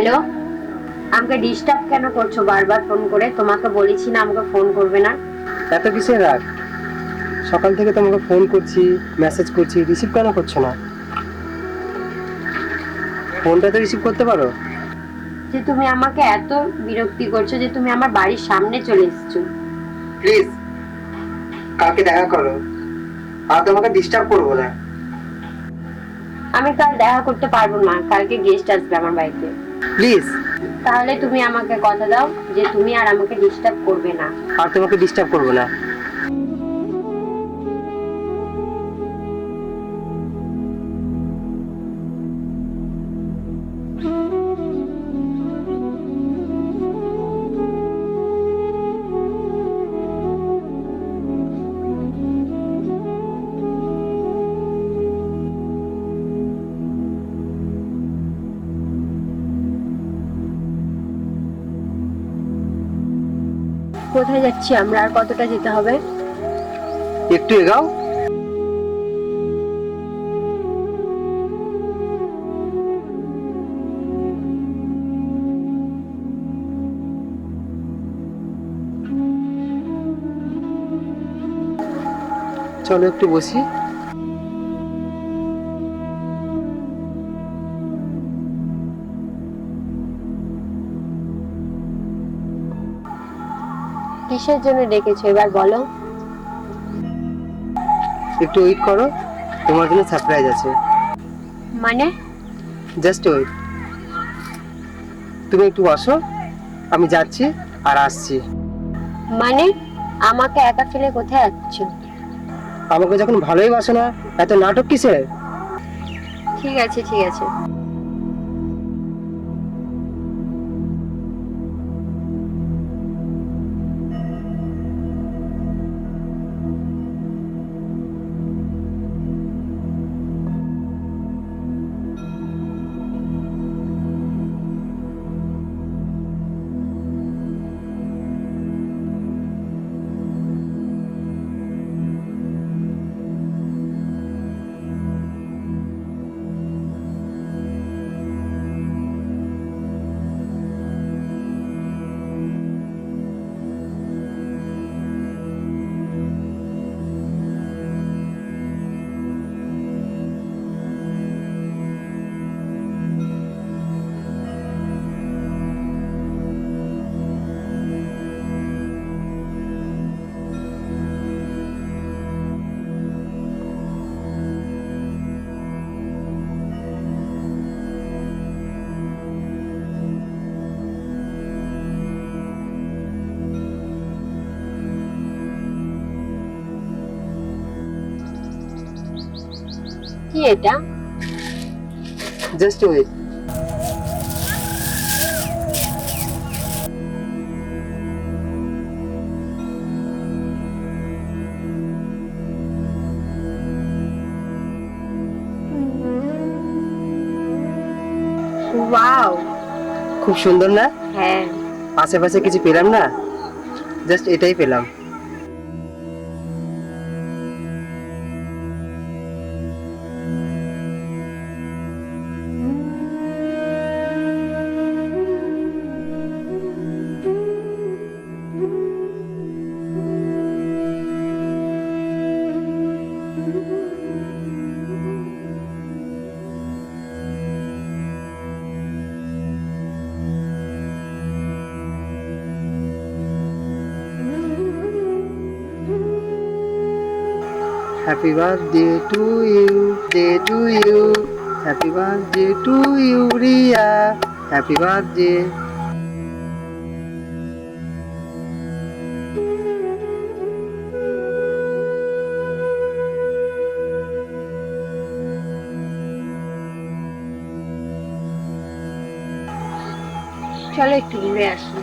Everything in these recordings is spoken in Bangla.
হ্যালো, আমাকে ডিস্টার্ব কেন করছো বারবার ফোন করে? তোমাকে বলেছি না আমাকে ফোন করবে না? এত কিসের রাগ? সকাল থেকে তোমাকে ফোন করছি, মেসেজ করছি, রিসিভ কেন করছো না? ফোনটা তো রিসিভ করতে পারো। যে তুমি আমাকে এত বিরক্তি করছো যে তুমি আমার বাড়ির সামনে চলে এসেছো। প্লিজ কালকে দেখা করো, আর তোমাকে ডিস্টার্ব করবো না। আমি কাল দেখা করতে পারবো না, কালকে গেস্ট আসবে আমার বাড়িতে। প্লিজ। তাহলে তুমি আমাকে কথা দাও যে তুমি আর আমাকে ডিস্টার্ব করবে না। আর তোমাকে ডিস্টার্ব করবো না। কোথায় যাচ্ছি আমরা, আর কতটা যেতে হবে? একটু এগাও। চলো একটু বসি। কিসের জন্য ডেকেছো এবার বলো? একটু ওয়েট করো, তোমার জন্য সারপ্রাইজ আছে। মানে? Just wait. তুমি একটু বসো, আমি যাচ্ছি আর আসছি। মানে আমাকে একা ফেলে কোথায় যাচ্ছ? আমাকে যখন ভালোই বাসো না, এত নাটক কিসের? ঠিক আছে ঠিক আছে। কি এটা? Just wait. ওয়াও, খুব সুন্দর না? হ্যাঁ। আশেপাশে কিছু পেলাম না, জাস্ট এটাই পেলাম। Happy birthday to you, day to you. Happy birthday to you, Ria. Happy birthday. চলো একটু ঘুরে আসি।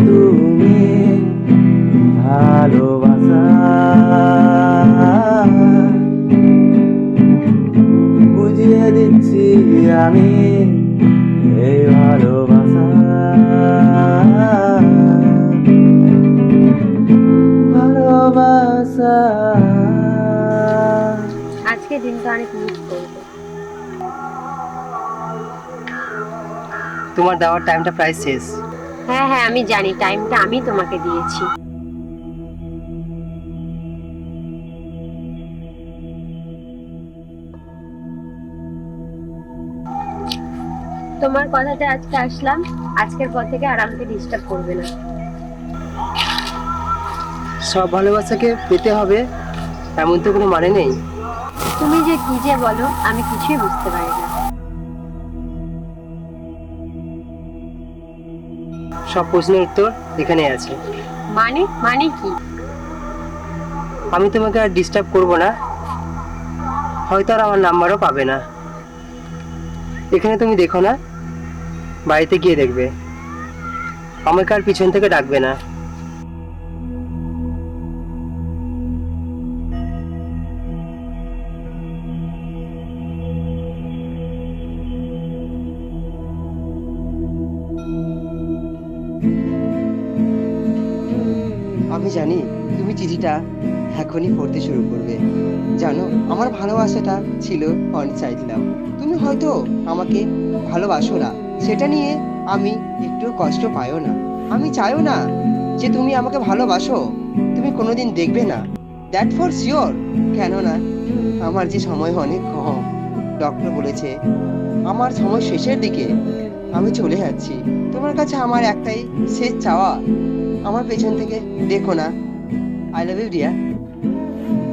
তুমি ভালোবাসা বুঝিয়ে দিচ্ছি আমি এই ভালোবাসা ভালোবাসা আজকে দিনটা অনেক মিস করবো। তোমার দেওয়ার টাইমটা প্রায় শেষ। হ্যাঁ হ্যাঁ, আমি জানি, টাইমটা আমি তোমাকে দিয়েছি। তোমার কথাতে আজকে আসলাম, আজকের পর থেকে আর আমাকে ডিস্টার্ব করবে না। সব ভালোবাসাকে পেতে হবে এমন তো কোনো মানে নেই। তুমি যে কি যে বলো, আমি কিছুই বুঝতে পারি না। সব প্রশ্নের উত্তর এখানে আছে। মানে মানে কি? আমি তোমাকে আর ডিস্টার্ব করব না, হয়তো আর আমার নাম্বারও পাবে না। এখানে তুমি দেখো না, বাড়িতে গিয়ে দেখবে আমাকে আর পিছন থেকে ডাকবে না। আমি জানি তুমি চিঠিটা এখনই পড়তে শুরু করবে। জানো, আমার ভালোবাসাটা ছিল অন সাইড লাভ। তুমি হয়তো আমাকে ভালোবাসো না, সেটা নিয়ে আমি একটু কষ্ট পাইও না। আমি চাইও না যে তুমি আমাকে ভালোবাসো। তুমি কোনোদিন দেখবে না, দ্যাট ফর শিওর। কেননা আমার যে সময় অনেক কম, ডক্টর বলেছে আমার সময় শেষের দিকে, আমি চলে যাচ্ছি। তোমার কাছে আমার একটাই শেষ চাওয়া, আমার পেছন থেকে দেখো না। I love you dear,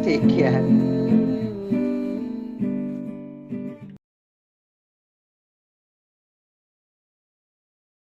take care.